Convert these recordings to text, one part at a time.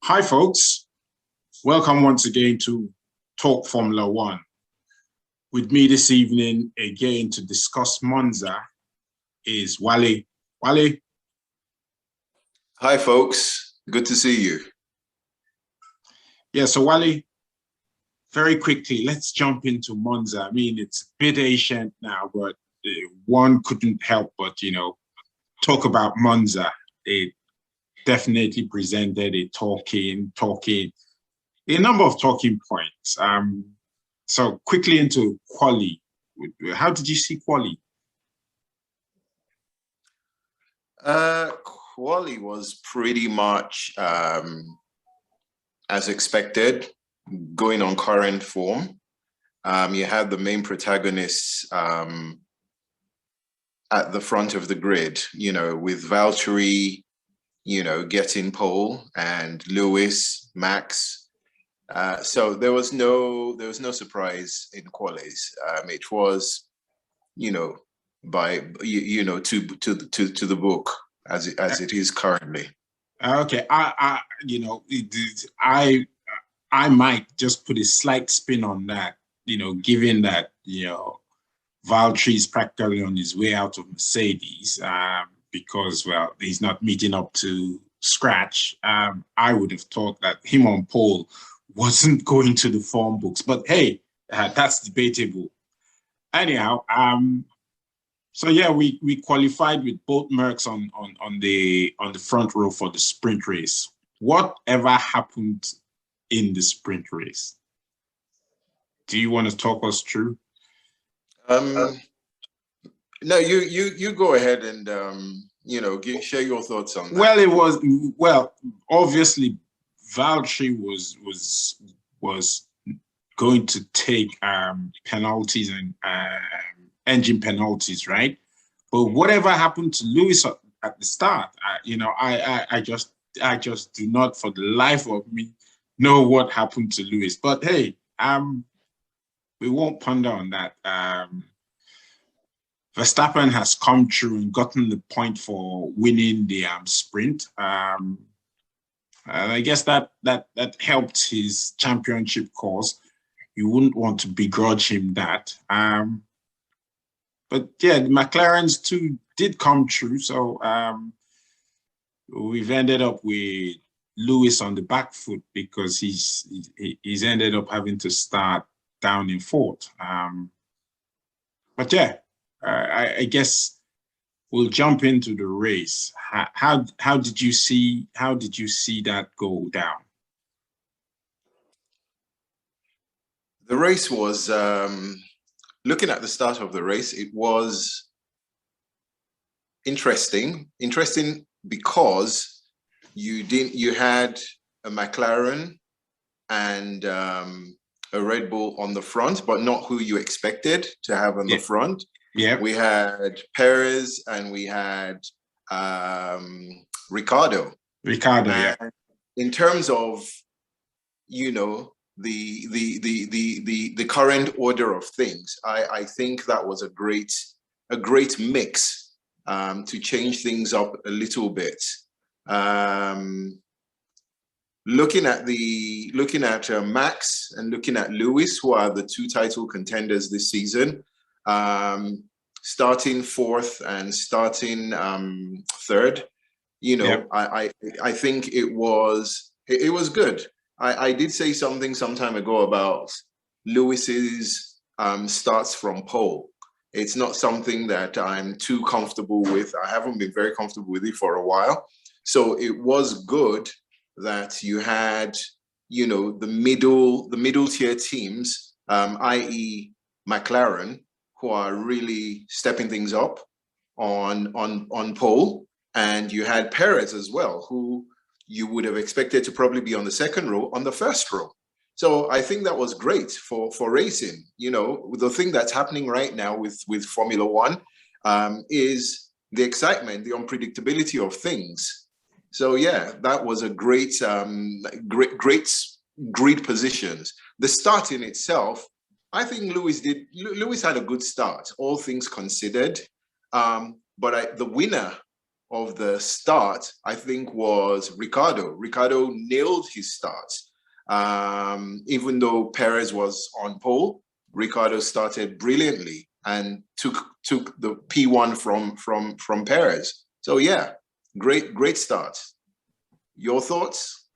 Hi, folks. Welcome once again to Talk Formula One. With me this evening again to discuss Monza is Wale. Wale. Hi, folks. Good to see you. Yeah, so Wale, very quickly, let's jump into Monza. I mean, it's a bit ancient now, but one couldn't help but, talk about Monza. It definitely presented a number of talking points. So quickly into quali. How did you see quali? Quali was pretty much as expected, going on current form. You had the main protagonists at the front of the grid, with Valtteri, getting pole, and Lewis, Max. So there was no surprise in qualies. It was, by to the book as it is currently. Okay, I might just put a slight spin on that. Given that Valtteri is practically on his way out of Mercedes because he's not meeting up to scratch. I would have thought that him on pole wasn't going to the form books, but hey, that's debatable. Anyhow, so yeah, we qualified with both Mercs on the front row for the sprint race. Whatever happened in the sprint race? Do you want to talk us through? No, you go ahead and share your thoughts on that. Well, obviously Valtteri was going to take penalties and engine penalties, right? But whatever happened to Lewis at the start, I just do not for the life of me know what happened to Lewis. But hey, we won't ponder on that. Verstappen has come through and gotten the point for winning the sprint. And I guess that helped his championship cause. You wouldn't want to begrudge him that. But yeah, the McLarens too did come true. So we've ended up with Lewis on the back foot because he's ended up having to start down in fourth. But yeah, I guess we'll jump into the race. How did you see that go down? The race was looking at the start of the race. It was interesting because you had a McLaren and a Red Bull on the front, but not who you expected to have on the front. Yeah, we had Perez and we had Ricardo. Yeah. In terms of the current order of things, I think that was a great mix to change things up a little bit. Looking at Max and looking at Lewis, who are the two title contenders this season, starting fourth and starting third, I think it was good. I did say something some time ago about Lewis's starts from pole. It's not something that I'm too comfortable with. I haven't been very comfortable with it for a while. So it was good that you had, the middle tier teams, i.e. McLaren, who are really stepping things up on pole, and you had Perez as well, who you would have expected to probably be on the second row, on the first row. So I think that was great for racing. The thing that's happening right now with Formula One is the excitement, the unpredictability of things. So yeah, that was a great positions. The start in itself, I think Lewis had a good start, all things considered. But the winner of the start, I think, was Ricardo. Ricardo nailed his start. Even though Perez was on pole, Ricardo started brilliantly and took the P1 from Perez. So yeah, great start. Your thoughts?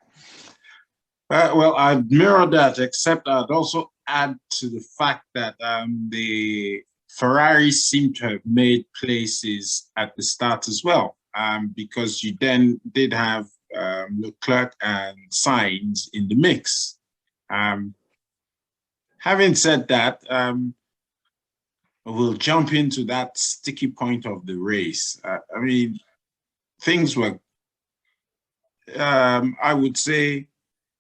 Well, I'd mirror that, except I'd also add to the fact that the Ferraris seem to have made places at the start as well, because you then did have Leclerc and Sainz in the mix. Having said that, we'll jump into that sticky point of the race. I mean, things were, I would say,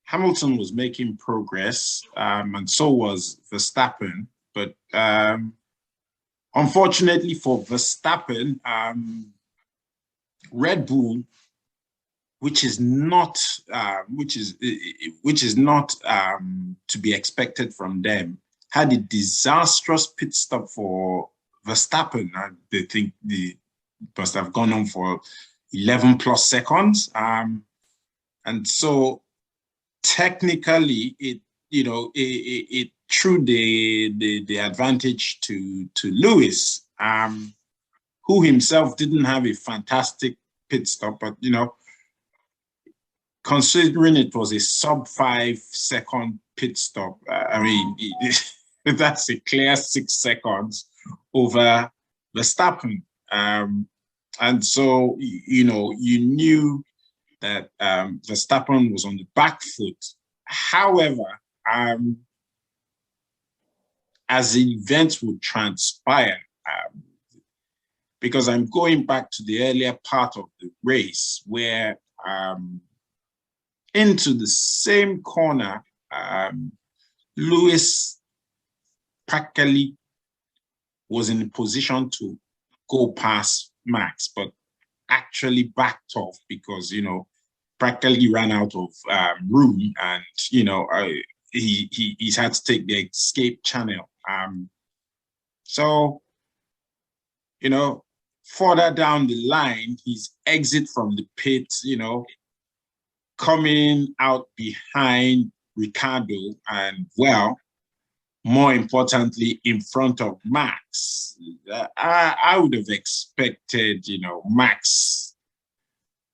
Hamilton was making progress, and so was Verstappen. But unfortunately for Verstappen, Red Bull, which is not to be expected from them, had a disastrous pit stop for Verstappen. They think they must have gone on for 11 plus seconds, and so technically it threw the advantage to Lewis, who himself didn't have a fantastic pit stop, but considering it was a sub 5-second pit stop, I mean, that's a clear 6 seconds over Verstappen. And so, you knew that Verstappen was on the back foot. However, as the events would transpire, because I'm going back to the earlier part of the race where into the same corner, Lewis practically was in a position to go past Max, but actually backed off because, practically ran out of room, and, he's had to take the escape channel. So, further down the line, his exit from the pit, coming out behind Ricardo and, well, more importantly, in front of Max. I would have expected, Max,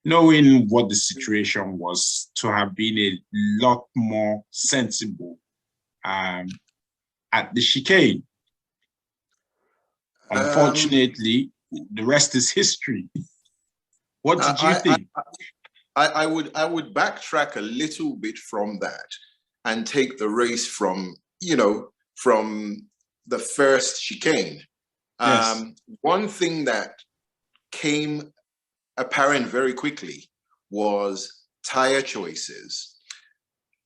knowing what the situation was, to have been a lot more sensible at the chicane. Unfortunately, the rest is history. What did you think? I would backtrack a little bit from that and take the race from the first chicane. Yes. One thing that came apparent very quickly was tire choices.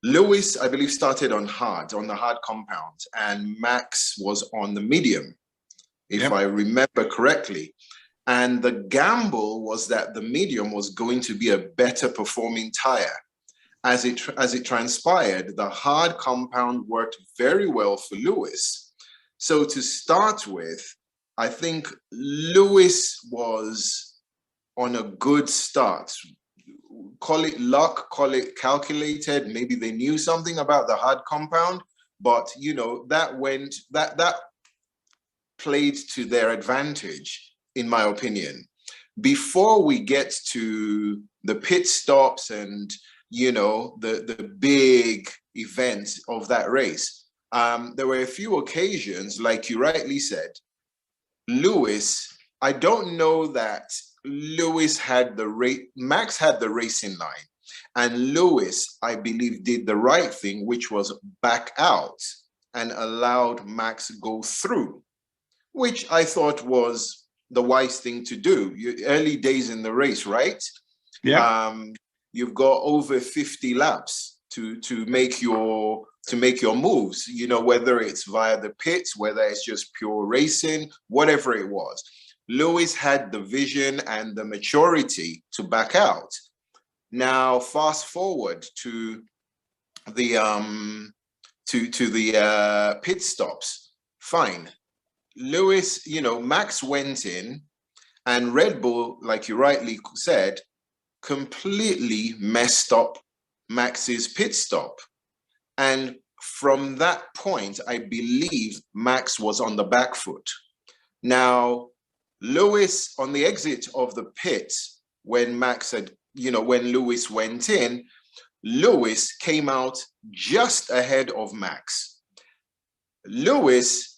Lewis, I believe, started on the hard compound, and Max was on the medium, if I remember correctly. And the gamble was that the medium was going to be a better performing tire. As it transpired, the hard compound worked very well for Lewis. So to start with, I think Lewis was on a good start. Call it luck, call it calculated. Maybe they knew something about the hard compound, but that played to their advantage, in my opinion. Before we get to the pit stops and the big events of that race, there were a few occasions, like you rightly said, Lewis, I don't know that Lewis had Max had the racing line, and Lewis, I believe, did the right thing, which was back out and allowed Max go through, which I thought was the wise thing to do. Early days in the race, right? Yeah. You've got over 50 laps to make your moves, whether it's via the pits, whether it's just pure racing, whatever it was. Lewis had the vision and the maturity to back out. Now, fast forward to the pit stops. Fine. Lewis, Max went in And Red Bull, like you rightly said, completely messed up Max's pit stop. And from that point, I believe Max was on the back foot. Now, Lewis, on the exit of the pit, when Max had, when Lewis went in, Lewis came out just ahead of Max. Lewis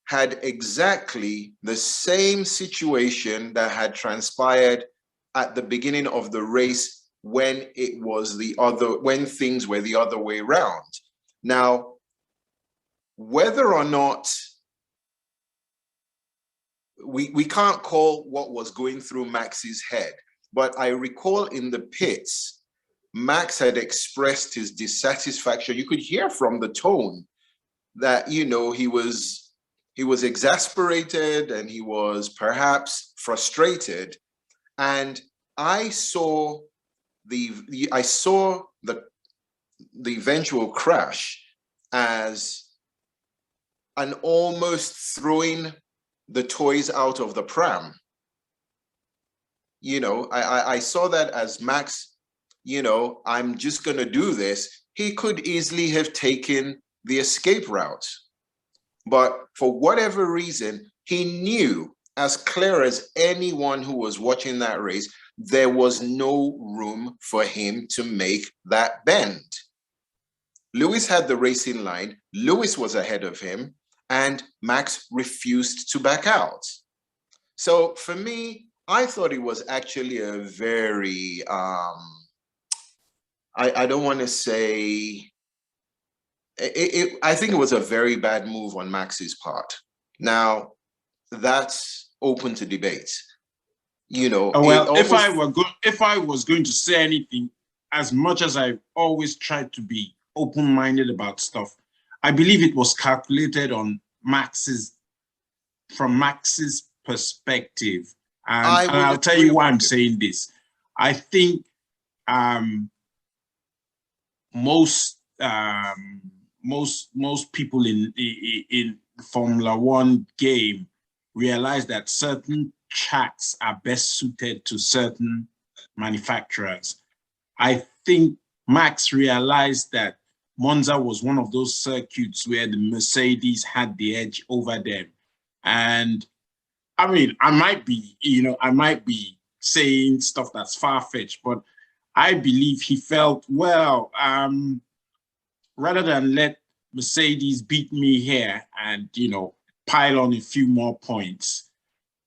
had exactly the same situation that had transpired at the beginning of the race when things were the other way around. Now, whether or not we can't call what was going through Max's head, but I recall in the pits, Max had expressed his dissatisfaction. You could hear from the tone that, he was exasperated and he was perhaps frustrated. And I saw the eventual crash as an almost throwing the toys out of the pram. I saw that as Max, I'm just going to do this. He could easily have taken the escape route. But for whatever reason, he knew as clear as anyone who was watching that race, there was no room for him to make that bend. Lewis had the racing line. Lewis was ahead of him, and Max refused to back out. So for me, I thought it was actually a very, I don't want to say, I think it was a very bad move on Max's part. Now, that's open to debate. Well, if I was going to say anything, as much as I've always tried to be open-minded about stuff, I believe it was calculated on from Max's perspective. And I'll tell you why I'm saying this. I think most people in Formula One game realize that certain tracks are best suited to certain manufacturers. I think Max realized that Monza was one of those circuits where the Mercedes had the edge over them. And I mean, I might be saying stuff that's far-fetched, but I believe he felt, well, rather than let Mercedes beat me here and, pile on a few more points,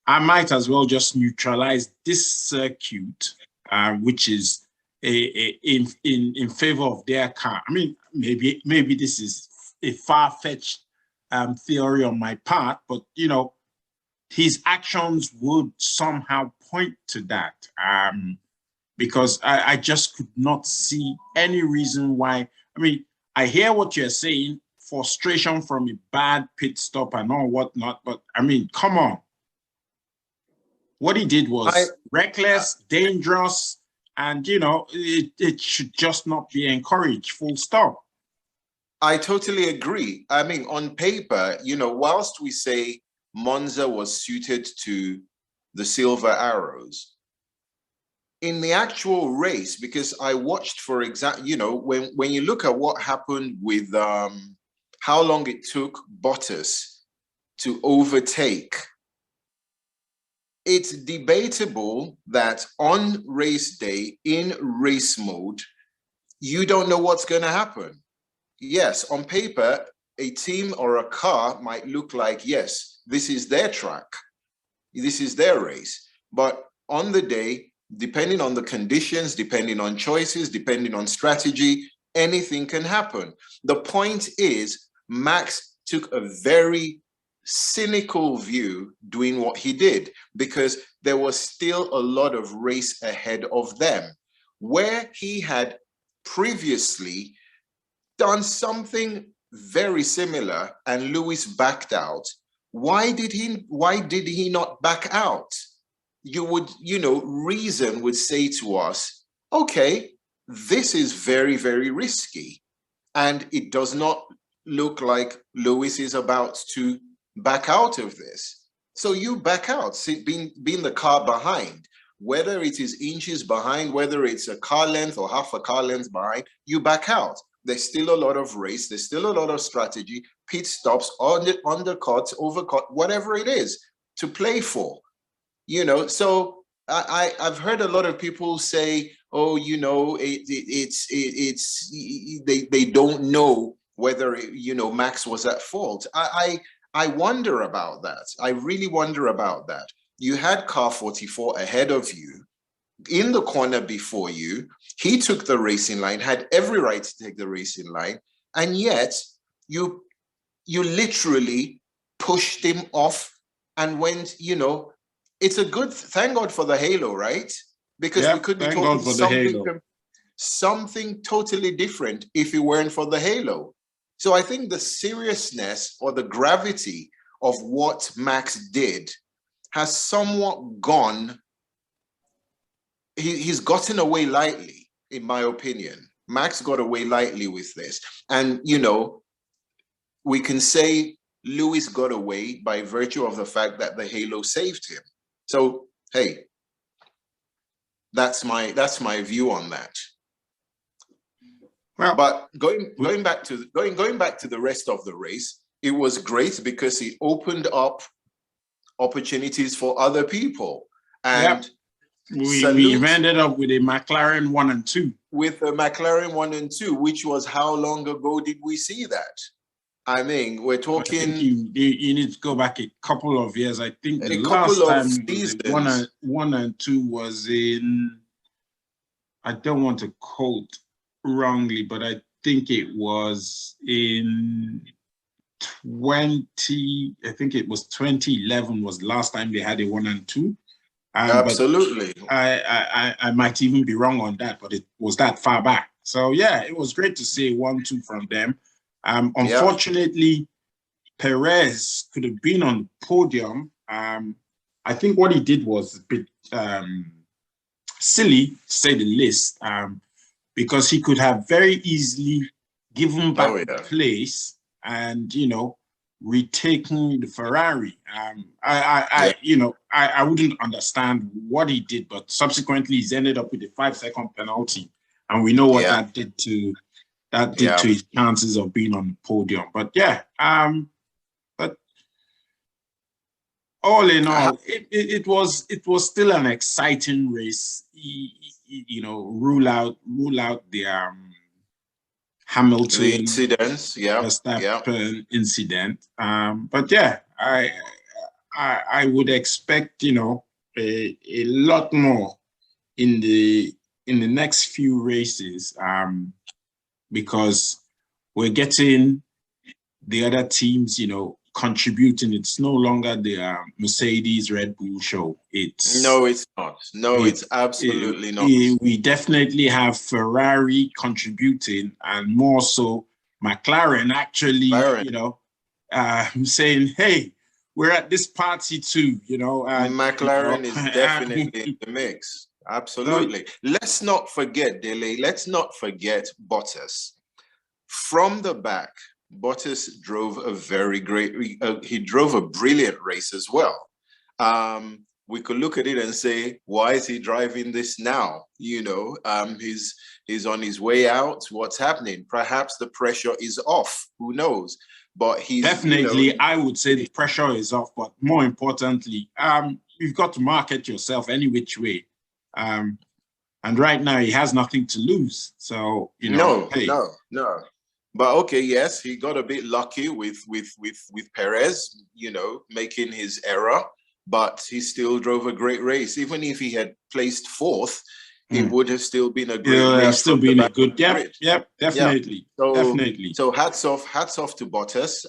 I might as well just neutralize this circuit, which is in favor of their car. I mean, maybe this is a far-fetched theory on my part, but, his actions would somehow point to that, because I just could not see any reason why. I mean, I hear what you're saying, frustration from a bad pit stop and all whatnot, but I mean, come on. What he did was reckless, dangerous, and, it should just not be encouraged, full stop. I totally agree. I mean, on paper, whilst we say Monza was suited to the Silver Arrows, in the actual race, because I watched, for example, when you look at what happened with how long it took Bottas to overtake, it's debatable that on race day, in race mode, you don't know what's going to happen. Yes, on paper, a team or a car might look like, yes, this is their track, this is their race. But on the day, depending on the conditions, depending on choices, depending on strategy, anything can happen. The point is, Max took a very cynical view doing what he did, because there was still a lot of race ahead of them, where he had previously done something very similar and Lewis backed out. Why did he not back out? You would, reason would say to us, okay, this is very, very risky. And it does not look like Lewis is about to back out of this. So you back out, see, being the car behind, whether it is inches behind, whether it's a car length or half a car length behind, you back out. There's still a lot of race. There's still a lot of strategy, pit stops, undercuts, overcut, whatever it is to play for, you know. So I've heard a lot of people say, oh, you know, they don't know whether, you know, Max was at fault. I wonder about that. I really wonder about that. You had car 44 ahead of you, in the corner before you. He took the racing line, had every right to take the racing line, and yet you literally pushed him off and went, you know, it's a good, thank God for the halo, right? Because we could be talking something totally different if it weren't for the halo. So I think the seriousness or the gravity of what Max did has somewhat gone. He's gotten away lightly, in my opinion. Max got away lightly with this. And, you know, we can say Lewis got away by virtue of the fact that the halo saved him. So, hey, that's my view on that. Well, but going back to the rest of the race, it was great because it opened up opportunities for other people. And we've ended up with a McLaren 1 and 2. With a McLaren 1 and 2, which was, how long ago did we see that? I mean, we're talking. I think you need to go back a couple of years. I think the last time 1 and 2 was in, I don't want to quote wrongly, but I think it was in 2011 was the last time they had a 1 and 2. Absolutely. I might even be wrong on that, but it was that far back. So yeah, it was great to see 1-2 from them. Unfortunately, Perez could have been on the podium. I think what he did was a bit silly, to say the least, because he could have very easily given back the place and, you know, retaken the Ferrari. I wouldn't understand what he did, but subsequently he's ended up with a 5-second penalty, and we know what that did to his chances of being on the podium. But but all in all, it was still an exciting race. You know, rule out the Hamilton incidents, Verstappen incident. But yeah, I would expect, you know, a lot more in the next few races, because we're getting the other teams, you know, contributing. It's no longer the Mercedes Red Bull show. It's not. It's absolutely not. We definitely have Ferrari contributing, and more so McLaren actually, you know, saying, hey, we're at this party too, you know. McLaren is definitely in the mix. Absolutely. Let's not forget, Dele, let's not forget Bottas. From the back, Bottas drove a very great, he drove a brilliant race as well. We could look at it and say, why is he driving this now? You know, he's on his way out. What's happening? Perhaps the pressure is off. Who knows? But he's definitely, you know, I would say the pressure is off. But more importantly, you've got to market yourself any which way. And right now, he has nothing to lose. So, you know, no. But okay, yes, he got a bit lucky with Perez, you know, making his error, but he still drove a great race. Even if he had placed fourth, it would have still been a great race. Still been a good, definitely. Definitely. So hats off to Bottas.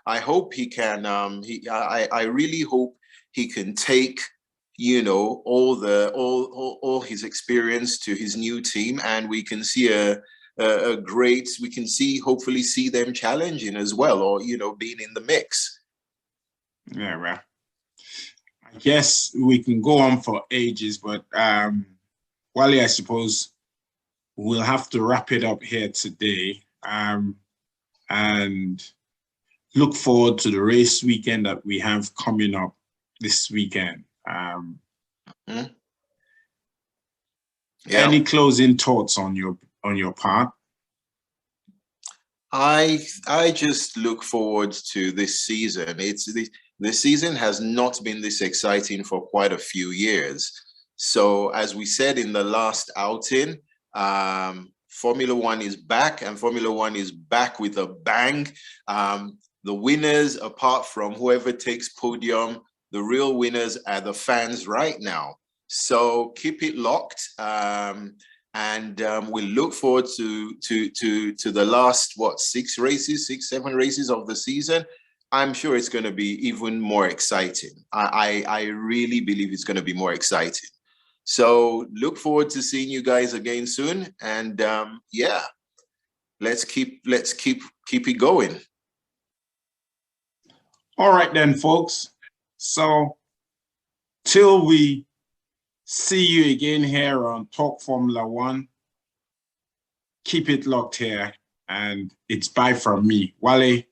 I hope he can. I really hope he can take, you know, all his experience to his new team, and we can see hopefully see them challenging as well, or, you know, being in the mix. Yeah, well, I guess we can go on for ages, but Wally, I suppose we'll have to wrap it up here today. And look forward to the race weekend that we have coming up this weekend. Yeah. Any closing thoughts on your part? I just look forward to this season. This season has not been this exciting for quite a few years. So as we said in the last outing, Formula One is back, and Formula One is back with a bang. The winners, apart from whoever takes podium, the real winners are the fans right now. So keep it locked. And we look forward to the last, what, 7 races of the season. I'm sure it's going to be even more exciting. I really believe it's going to be more exciting. So look forward to seeing you guys again soon. And yeah, let's keep it going. All right then, folks. So till we see you again here on Talk Formula One, keep it locked here, and it's bye from me, Wale.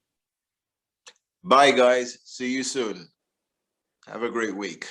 Bye, guys. See you soon. Have a great week.